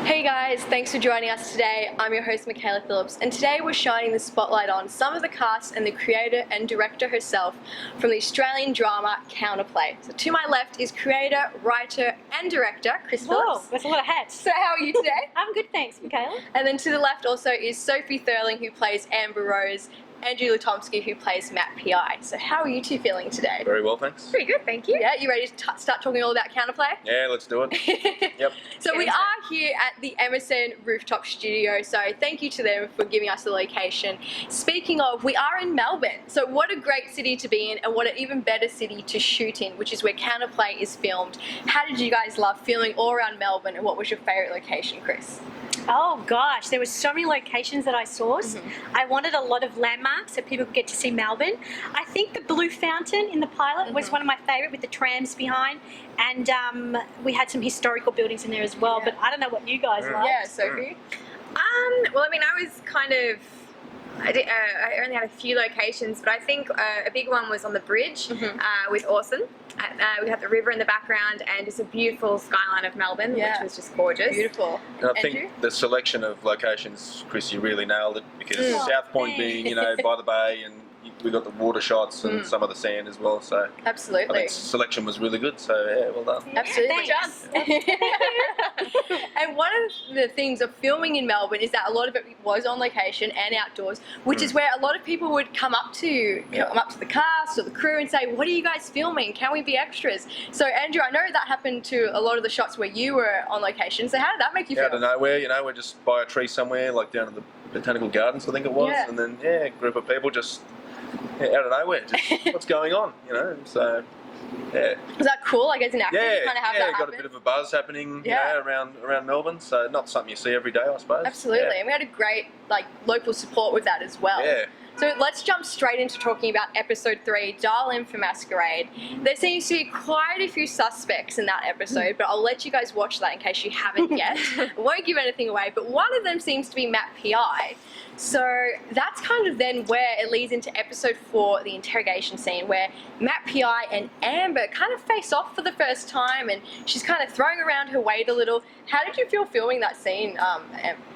Hey guys, thanks for joining us today. I'm your host Mikaela Phillips, and today we're shining the spotlight on some of the cast and the creator and director herself from the Australian drama Counterplay. So to my left is creator, writer and director Chris Whoa, Phillips. that's a lot of hats. So how are you today? I'm good, thanks, Mikaela. And then to the left also is Sophie Thurling, who plays Amber Rose, and Julie Tomsky, who plays Matt P.I. So how are you two feeling today? Very well, thanks. Pretty good, thank you. Yeah, you ready to start talking all about Counterplay? Yeah, let's do it. Yep. So we are here at the Emerson Rooftop studio, so thank you to them for giving us the location. Speaking of, we are in Melbourne, so what a great city to be in and what an even better city to shoot in, which is where Counterplay is filmed. How did you guys love filming all around Melbourne, and what was your favourite location, Chris? Oh gosh, there were so many locations that I sourced. I wanted a lot of landmarks so people could get to see Melbourne. I think the Blue Fountain in the pilot was one of my favourite, with the trams behind, and we had some historical buildings in there as well, but I don't know what you guys liked. Yeah, Sophie? Well, I mean, I was kind of, I only had a few locations, but I think a big one was on the bridge with Orson. We had the river in the background and just a beautiful skyline of Melbourne, which was just gorgeous. Beautiful. And I Andrew? think the selection of locations, Chris, you really nailed it, because South Point being, you know, by the bay, and we got the water shots and some of the sand as well, so I Absolutely. think selection was really good, so yeah, well done. Absolutely. Thanks. And one of the things of filming in Melbourne is that a lot of it was on location and outdoors, which is where a lot of people would come up to the cast or the crew and say, "What are you guys filming? Can we be extras?" So Andrew, I know that happened to a lot of the shots where you were on location. So how did that make you feel? Out of nowhere, you know, we're just by a tree somewhere, like down at the Botanical Gardens, I think it was, and then a group of people just out of nowhere, just what's going on, you know? So yeah. Was that cool? I guess in acting, you kind of have that got happen? a bit of a buzz happening, you know, around Melbourne. So not something you see every day, I suppose. Absolutely, and we had a great local support with that as well. Yeah. So let's jump straight into talking about episode 3, Dial In for Masquerade. There seems to be quite a few suspects in that episode, but I'll let you guys watch that in case you haven't yet. I won't give anything away, but one of them seems to be Matt P.I. So that's kind of then where it leads into episode 4, the interrogation scene, where Matt P.I. and Amber kind of face off for the first time, and she's kind of throwing around her weight a little. How did you feel filming that scene,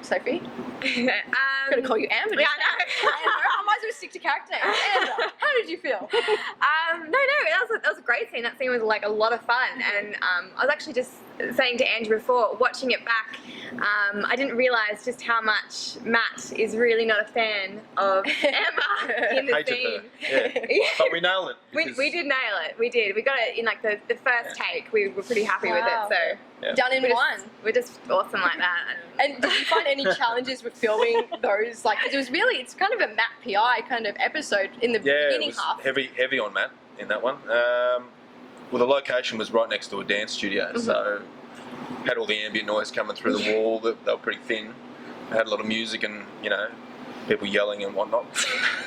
Sophie? I'm going to call you Amber. Yeah, I know. I might as well stick to character. Amber, how did you feel? That was a great scene. That scene was like a lot of fun, and I was actually just saying to Andrew before, watching it back, I didn't realise just how much Matt is really not a fan of Emma in the scene. But we nailed it. We did nail it. We did. We got it in like the first take. We were pretty happy with it. So done in one. We're just awesome like that. And did you find any challenges with filming those? Because it's kind of a Matt P.I. kind of episode in the beginning half. Heavy on Matt in that one. Well, the location was right next to a dance studio, so had all the ambient noise coming through the wall. They were pretty thin. They had a lot of music and, you know, people yelling and whatnot.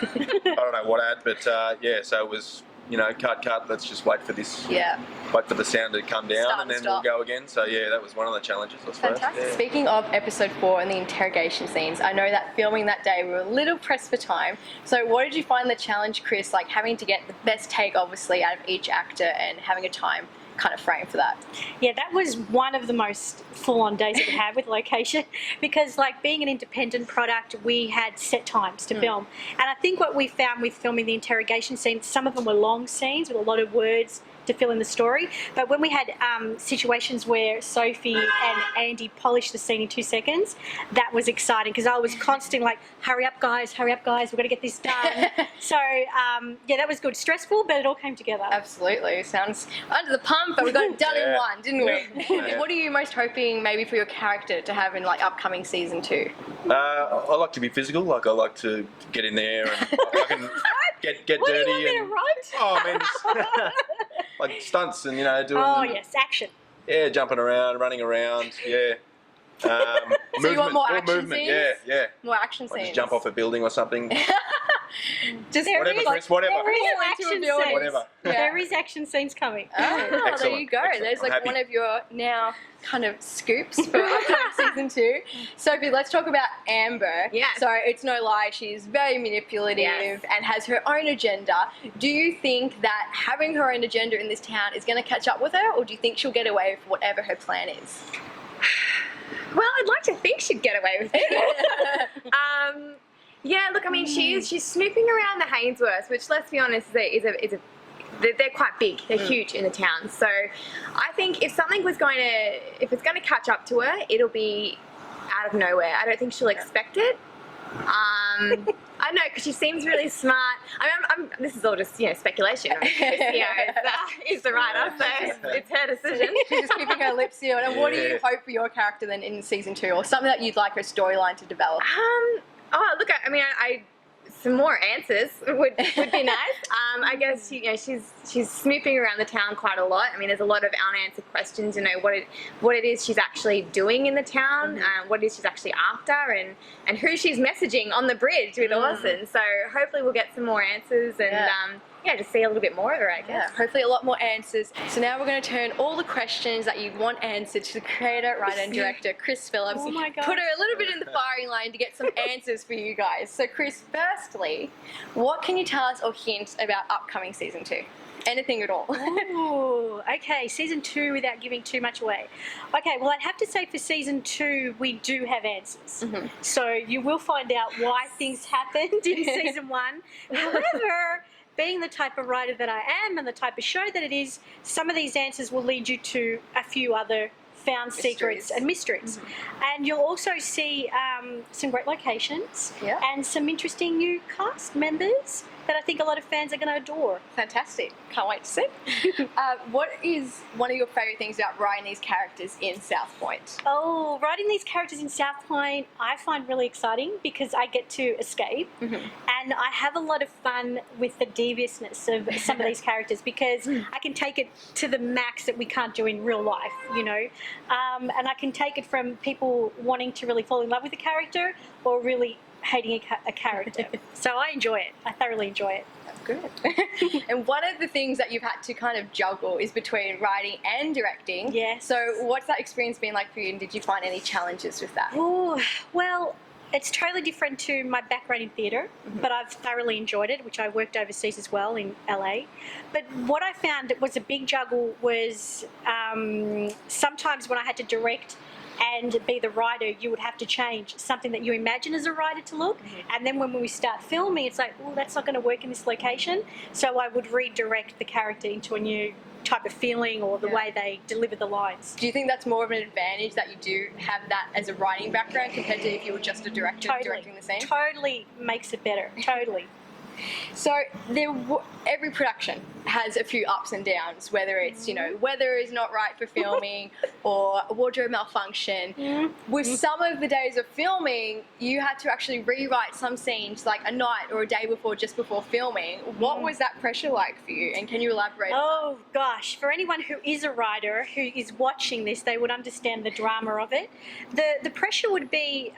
I don't know what ad, but so it was, you know, cut, let's just wait for this. Yeah. Wait for the sound to come down Start and then stop. We'll go again. So yeah, that was one of the challenges, I suppose. Fantastic. Yeah. Speaking of episode 4 and the interrogation scenes, I know that filming that day we were a little pressed for time. So what did you find the challenge, Chris, like having to get the best take obviously out of each actor and having a time kind of frame for that? Yeah, that was one of the most full-on days that we had with location, because like being an independent product, we had set times to film, and I think what we found with filming the interrogation scenes, some of them were long scenes with a lot of words to fill in the story, but when we had situations where Sophie and Andy polished the scene in 2 seconds, that was exciting, because I was constantly like, hurry up guys, we've got to get this done. So yeah, that was good. Stressful, but it all came together. Absolutely. Sounds under the pump, but we got it done in one, didn't we? What are you most hoping maybe for your character to have in like upcoming season 2? I like to be physical. Like I like to get in there and I can get What dirty. do you want me to And write? oh man, just, like stunts and, you know, doing. Oh yes, action. Yeah, jumping around, running around. Yeah. So you want more action scenes? Yeah. More action Like scenes? just jump off a building or something. Just Whatever, Chris, whatever. There is Into a action building. scenes. Whatever. Yeah. There is action scenes coming. Oh, there Excellent, you go. excellent. There's I'm like happy. one of your now kind of scoops for upcoming season 2. Sophie, let's talk about Amber. Yes. So it's no lie, she's very manipulative and has her own agenda. Do you think that having her own agenda in this town is going to catch up with her, or do you think she'll get away with whatever her plan is? Well, I'd like to think she'd get away with it. Yeah, look, I mean, she's snooping around the Hainsworths, which, let's be honest, they're quite big. They're huge in the town. So I think if it's going to catch up to her, it'll be out of nowhere. I don't think she'll expect it. I don't know, because she seems really smart. This is all just, speculation. Is the writer, so it's her decision. She's just keeping her lips sealed. And what do you hope for your character then in season 2, or something that you'd like her storyline to develop? Look, I some more answers would be nice. I guess she's snooping around the town quite a lot. I mean, there's a lot of unanswered questions. What it is she's actually doing in the town, what it is she's actually after, and who she's messaging on the bridge with Emerson. So hopefully we'll get some more answers and just see a little bit more of her, I guess. Yeah, hopefully a lot more answers. So now we're going to turn all the questions that you want answered to the creator, writer and director, Chris Phillips. Oh my God. Put her a little bit in the firing line to get some answers for you guys. So Chris, firstly, what can you tell us or hint about upcoming season 2? Anything at all? Ooh, okay, season 2 without giving too much away. Okay, well, I'd have to say for season 2, we do have answers. So you will find out why things happened in season 1. However, being the type of writer that I am and the type of show that it is, some of these answers will lead you to a few other found secrets and mysteries. And you'll also see some great locations and some interesting new cast members that I think a lot of fans are going to adore. Fantastic. Can't wait to see. What is one of your favourite things about writing these characters in South Point? Oh, writing these characters in South Point I find really exciting because I get to escape and I have a lot of fun with the deviousness of some of these characters because I can take it to the max that we can't do in real life, and I can take it from people wanting to really fall in love with a character or really hating a character. So I enjoy it. I thoroughly enjoy it. Good. And one of the things that you've had to kind of juggle is between writing and directing. Yes. So what's that experience been like for you, and did you find any challenges with that? Oh, well, it's totally different to my background in theatre, but I've thoroughly enjoyed it, which I worked overseas as well in LA. But what I found was a big juggle was sometimes when I had to direct and be the writer, you would have to change something that you imagine as a writer to look. And then when we start filming, it's like, oh, that's not going to work in this location. So I would redirect the character into a new type of feeling or the way they deliver the lines. Do you think that's more of an advantage that you do have that as a writing background compared to if you were just a director directing the scene? Totally makes it better. Totally. So every production has a few ups and downs, whether it's, weather is not right for filming or a wardrobe malfunction. With some of the days of filming, you had to actually rewrite some scenes like a night or a day before, just before filming. What was that pressure like for you, and can you elaborate on Oh gosh, for anyone who is a writer who is watching this, they would understand the drama of it. The pressure would be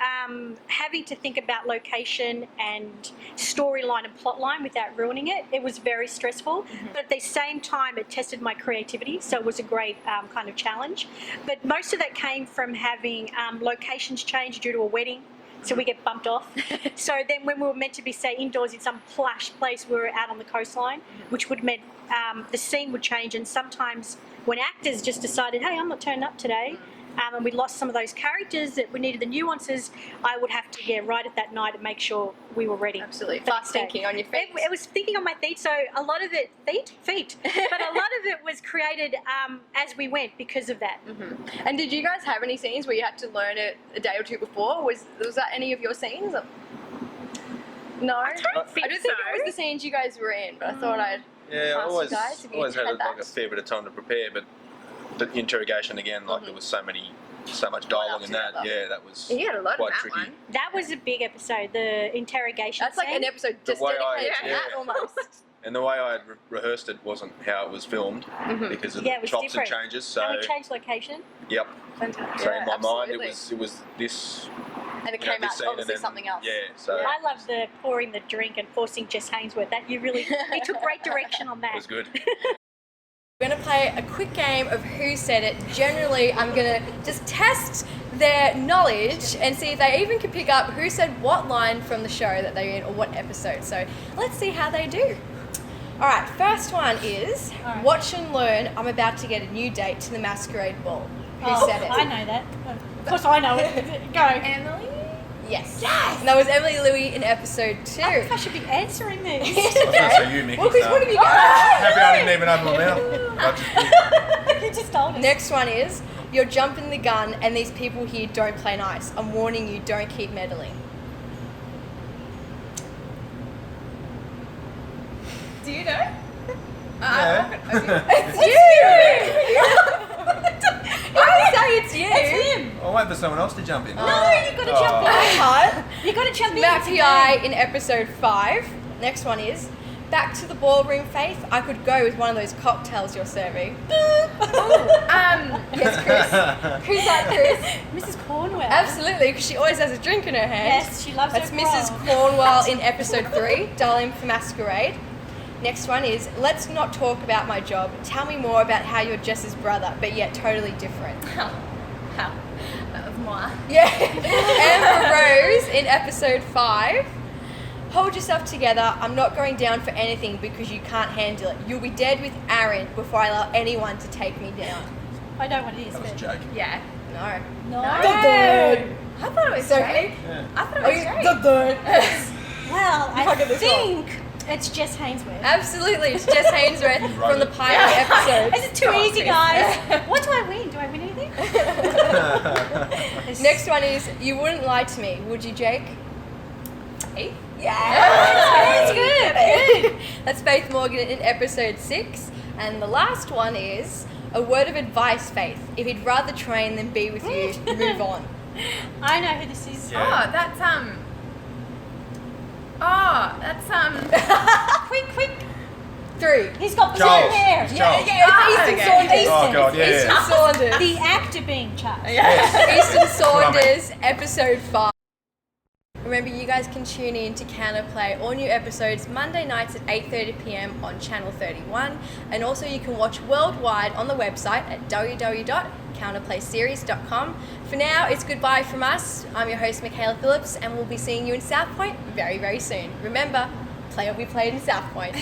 having to think about location and storyline and plotline without ruining it. It was very stressful, but at the same time it tested my creativity, so it was a great kind of challenge. But most of that came from having locations change due to a wedding, so we get bumped off. So then when we were meant to be, say, indoors in some plush place, we were out on the coastline, which would mean the scene would change. And sometimes when actors just decided, hey, I'm not turning up today, and we lost some of those characters that we needed the nuances, I would have to write it that night and make sure we were ready. Absolutely. Fast thinking on your feet. It was thinking on my feet, so a lot of it, feet, but a lot of it was created as we went because of that. And did you guys have any scenes where you had to learn it a day or two before? Was that any of your scenes? No? I don't think it was the scenes you guys were in, but I thought I'd ask you guys if you always had that. like a fair bit of time to prepare, but the interrogation again, like there was so much dialogue in that. Yeah, that was you had a lot quite in that tricky. one. That was a big episode, the interrogation That's like scene. an episode just dedicated to that almost. And the way I had rehearsed it wasn't how it was filmed because of the it was chops different. and changes. So And we changed location. yep. Fantastic. So in my mind, absolutely. it was this. And it you know, came this out scene obviously and then, something else. Yeah. So I love the pouring the drink and forcing Jess Hainsworth. That you took great direction on that. it was good. We're going to play a quick game of Who Said It. Generally, I'm going to just test their knowledge and see if they even can pick up who said what line from the show that they're in or what episode. So let's see how they do. All right, first one is, watch and learn, I'm about to get a new date to the masquerade ball. Who said it? I know that. course I know it. Go. Emily? Yes. And that was Emily Louie in episode 2. I think I should be answering this. I was going to say you, Mickey. Well, 'cause so what have you got? Happy I didn't even open my mouth. I just did. You just told us. Next one is, you're jumping the gun and these people here don't play nice. I'm warning you, don't keep meddling. Do you know? Yeah. It's you! I say it's you. It's him. I'll wait for someone else to jump in. No, you got to jump in. You got to jump in. Matt It's P.I. in episode 5. Next one is, back to the ballroom, Faith. I could go with one of those cocktails you're serving. Yes, Chris. Who's that, Chris? Mrs. Cornwell. Absolutely, because she always has a drink in her hand. Yes, she loves That's her Mrs. grog. Cornwell in episode 3, Darling for Masquerade. Next one is, let's not talk about my job. Tell me more about how you're Jess's brother, but yet totally different. That was moi. Yeah. Amber Rose in episode 5. Hold yourself together. I'm not going down for anything because you can't handle it. You'll be dead with Aaron before I allow anyone to take me down. I know what it is. That was but- Jake. Yeah. No. No. I thought it was So Jake. Yeah. I thought it was Jake. Well, You I can't get this think it's Jess Hainsworth. Absolutely. It's Jess Hainsworth Right. from the pilot episode. Is it too Come on, easy, Chris. guys? What do I win? Do I win anything? Next one is, you wouldn't lie to me, would you, Jake? Hey? Yeah. That's good. That's Faith Morgan in episode 6. And the last one is, a word of advice, Faith. If he'd rather train than be with you, move on. I know who this is. Yeah. Oh, that's Quick. 3. He's got blue Charles. hair. It's Yeah, Charles. yeah, it's Easton okay. Saunders. Oh, God, yeah. Easton Saunders. The actor being Charles. Easton Saunders, episode 5. Remember, you guys can tune in to Counterplay, all new episodes Monday nights at 8:30 p.m. on Channel 31, and also you can watch worldwide on the website at www.counterplayseries.com. For now, it's goodbye from us. I'm your host, Mikaela Phillips, and we'll be seeing you in South Point very, very soon. Remember, play what we played in South Point.